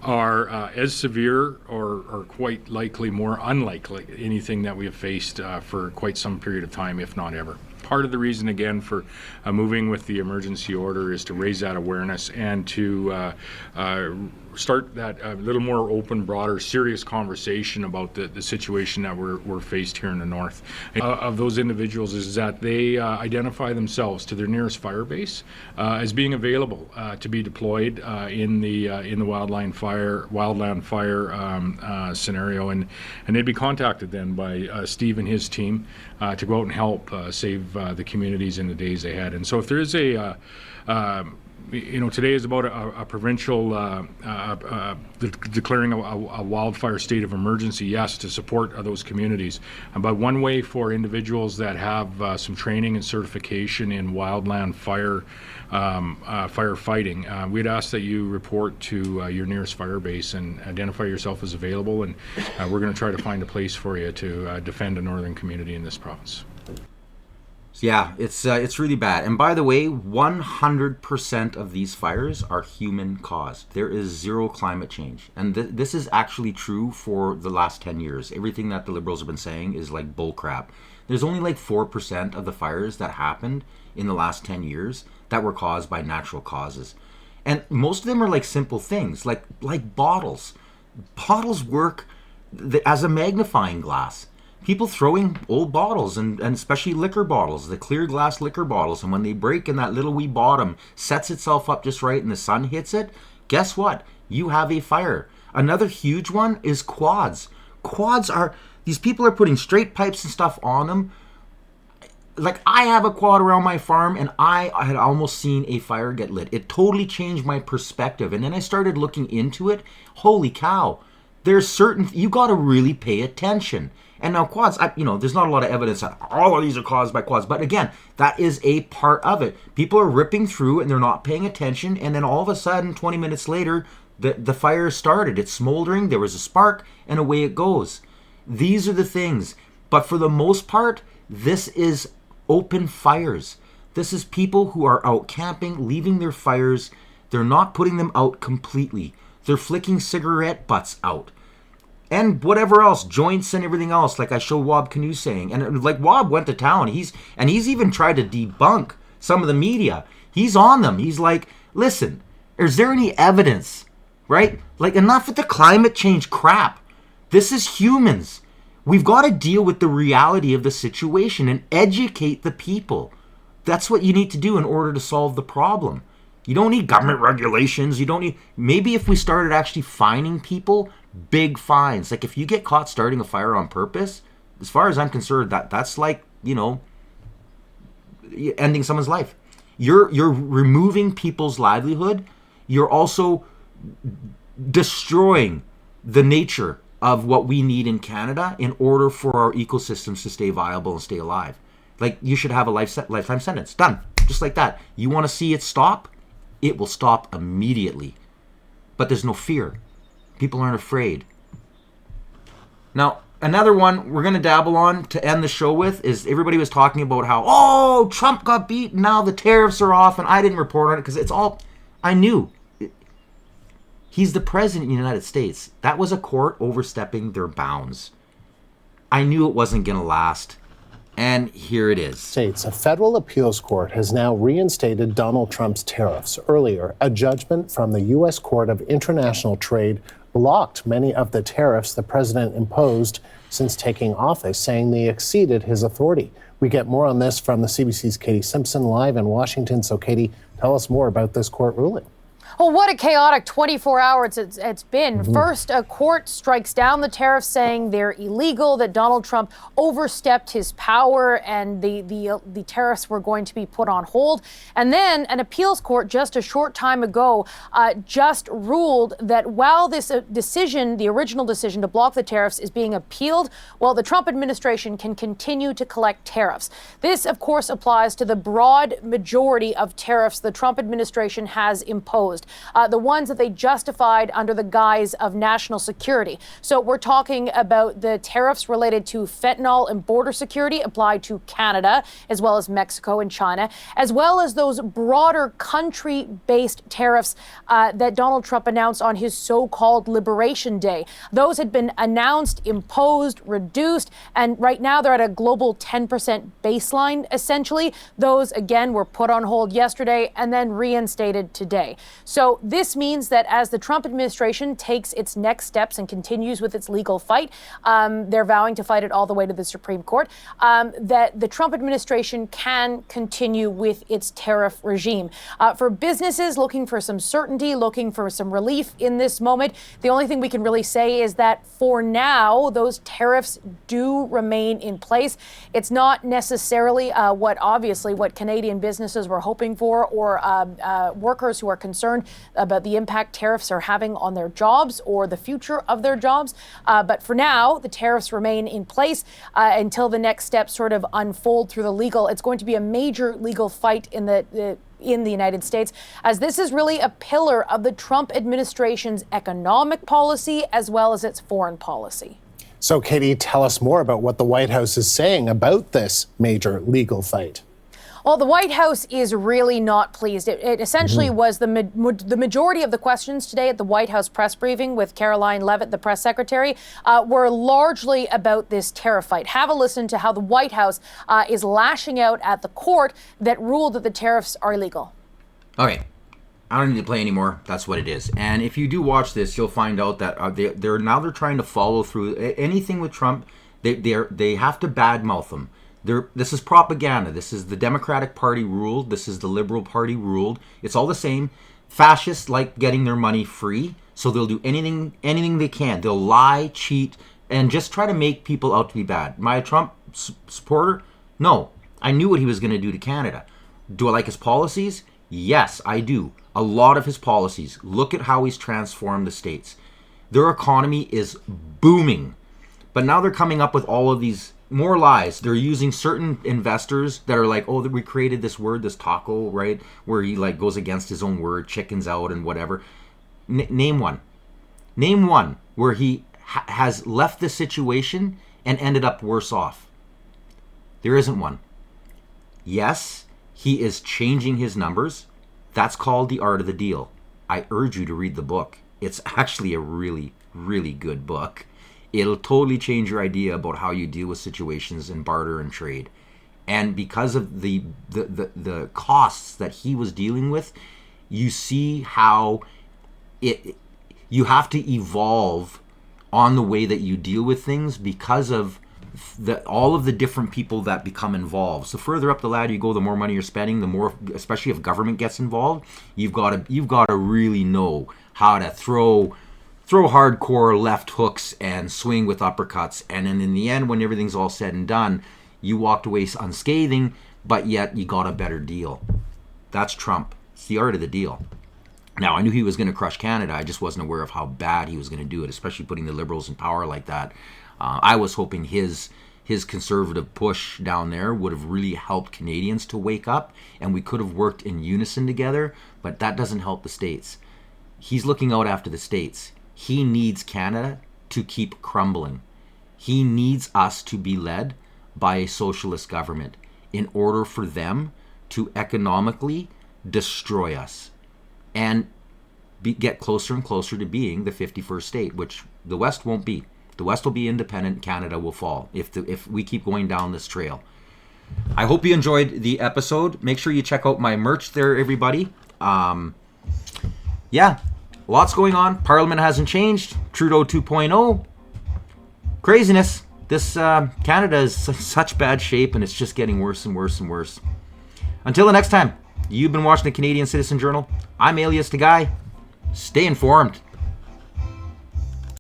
are as severe or quite likely more unlikely anything that we have faced for quite some period of time, if not ever. Part of the reason, again, for moving with the emergency order is to raise that awareness and to start that little more open, broader, serious conversation about the situation that we're faced here in the north. Of those individuals is that they identify themselves to their nearest fire base as being available to be deployed in the wildland fire scenario, and they'd be contacted then by Steve and his team to go out and help save the communities in the days ahead. And so if there is today is about a provincial declaring a wildfire state of emergency, yes, to support those communities. But one way for individuals that have some training and certification in wildland firefighting, we'd ask that you report to your nearest fire base and identify yourself as available, and we're going to try to find a place for you to defend a northern community in this province. Yeah, it's really bad. And by the way, 100% of these fires are human caused. There is zero climate change. And this is actually true for the last 10 years. Everything that the Liberals have been saying is like bullcrap. There's only like 4% of the fires that happened in the last 10 years that were caused by natural causes. And most of them are like simple things, like bottles. Bottles work as a magnifying glass. People throwing old bottles, and especially liquor bottles, the clear glass liquor bottles, and when they break and that little wee bottom sets itself up just right and the sun hits it, guess what? You have a fire. Another huge one is quads. These people are putting straight pipes and stuff on them. Like, I have a quad around my farm, and I had almost seen a fire get lit. It totally changed my perspective, and then I started looking into it. Holy cow. You got to really pay attention. And now quads, there's not a lot of evidence that all of these are caused by quads. But again, that is a part of it. People are ripping through and they're not paying attention. And then all of a sudden, 20 minutes later, the fire started. It's smoldering. There was a spark and away it goes. These are the things. But for the most part, this is open fires. This is people who are out camping, leaving their fires. They're not putting them out completely. They're flicking cigarette butts out. And whatever else, joints and everything else, like I showed Wob Canoe saying. And like Wob went to town. He's even tried to debunk some of the media. He's on them. He's like, listen, is there any evidence, right? Like, enough with the climate change crap. This is humans. We've got to deal with the reality of the situation and educate the people. That's what you need to do in order to solve the problem. You don't need government regulations. Maybe if we started actually fining people, big fines. Like, if you get caught starting a fire on purpose, as far as I'm concerned, that's like, ending someone's life. You're removing people's livelihood. You're also destroying the nature of what we need in Canada in order for our ecosystems to stay viable and stay alive. Like, you should have a lifetime sentence. Done. Just like that. You want to see it stop? It will stop immediately. But there's no fear. People aren't afraid. Now, another one we're going to dabble on to end the show with is everybody was talking about how, Trump got beat and now the tariffs are off, and I didn't report on it because it's all, I knew. He's the president of the United States. That was a court overstepping their bounds. I knew it wasn't going to last. And here it is. States, a federal appeals court has now reinstated Donald Trump's tariffs. Earlier, a judgment from the U.S. Court of International Trade blocked many of the tariffs the president imposed since taking office, saying they exceeded his authority. We get more on this from the CBC's Katie Simpson live in Washington. So, Katie, tell us more about this court ruling. Well, what a chaotic 24 hours it's been. First, a court strikes down the tariffs, saying they're illegal, that Donald Trump overstepped his power and the tariffs were going to be put on hold. And then an appeals court just a short time ago just ruled that while this decision, the original decision to block the tariffs, is being appealed, well, the Trump administration can continue to collect tariffs. This, of course, applies to the broad majority of tariffs the Trump administration has imposed. The ones that they justified under the guise of national security. So we're talking about the tariffs related to fentanyl and border security applied to Canada, as well as Mexico and China, as well as those broader country-based tariffs that Donald Trump announced on his so-called Liberation Day. Those had been announced, imposed, reduced, and right now they're at a global 10% baseline, essentially. Those, again, were put on hold yesterday and then reinstated today. So this means that as the Trump administration takes its next steps and continues with its legal fight, they're vowing to fight it all the way to the Supreme Court, that the Trump administration can continue with its tariff regime. For businesses looking for some certainty, looking for some relief in this moment, the only thing we can really say is that for now, those tariffs do remain in place. It's not necessarily what Canadian businesses were hoping for, or workers who are concerned about the impact tariffs are having on their jobs or the future of their jobs. But for now, the tariffs remain in place until the next steps sort of unfold through the legal. It's going to be a major legal fight in the United States, as this is really a pillar of the Trump administration's economic policy as well as its foreign policy. So, Katie, tell us more about what the White House is saying about this major legal fight. Well, the White House is really not pleased. It essentially was the majority of the questions today at the White House press briefing with Caroline Leavitt, the press secretary, were largely about this tariff fight. Have a listen to how the White House is lashing out at the court that ruled that the tariffs are illegal. Okay. I don't need to play anymore. That's what it is. And if you do watch this, you'll find out that they're trying to follow through anything with Trump. They have to badmouth him. This is propaganda. This is the Democratic Party ruled. This is the Liberal Party ruled. It's all the same. Fascists like getting their money free, so they'll do anything they can. They'll lie, cheat, and just try to make people out to be bad. Am I a Trump supporter? No. I knew what he was going to do to Canada. Do I like his policies? Yes, I do. A lot of his policies. Look at how he's transformed the states. Their economy is booming. But now they're coming up with all of these more lies. They're using certain investors that are like, oh, we created this word, this taco, right? Where he like goes against his own word, chickens out and whatever. Name one. Name one where he has left the situation and ended up worse off. There isn't one. Yes, he is changing his numbers. That's called The Art of the Deal. I urge you to read the book. It's actually a really, really good book. It'll totally change your idea about how you deal with situations in barter and trade. And because of the costs that he was dealing with, you see how you have to evolve on the way that you deal with things because of all of the different people that become involved. So further up the ladder you go, the more money you're spending, the more, especially if government gets involved, you've got to really know how to throw hardcore left hooks and swing with uppercuts. And then in the end, when everything's all said and done, you walked away unscathing, but yet you got a better deal. That's Trump. It's the art of the deal. Now, I knew he was going to crush Canada. I just wasn't aware of how bad he was going to do it, especially putting the Liberals in power like that. I was hoping his conservative push down there would have really helped Canadians to wake up, and we could have worked in unison together, but that doesn't help the States. He's looking out after the States. He needs Canada to keep crumbling. He needs us to be led by a socialist government in order for them to economically destroy us and get closer and closer to being the 51st state, which the West won't be. The West will be independent. Canada will fall if we keep going down this trail. I hope you enjoyed the episode. Make sure you check out my merch there, everybody. Yeah. Lots going on. Parliament hasn't changed. Trudeau 2.0. Craziness. This Canada is such bad shape, and it's just getting worse and worse and worse. Until the next time, you've been watching the Canadian Citizen Journal. I'm Alias the Guy. Stay informed.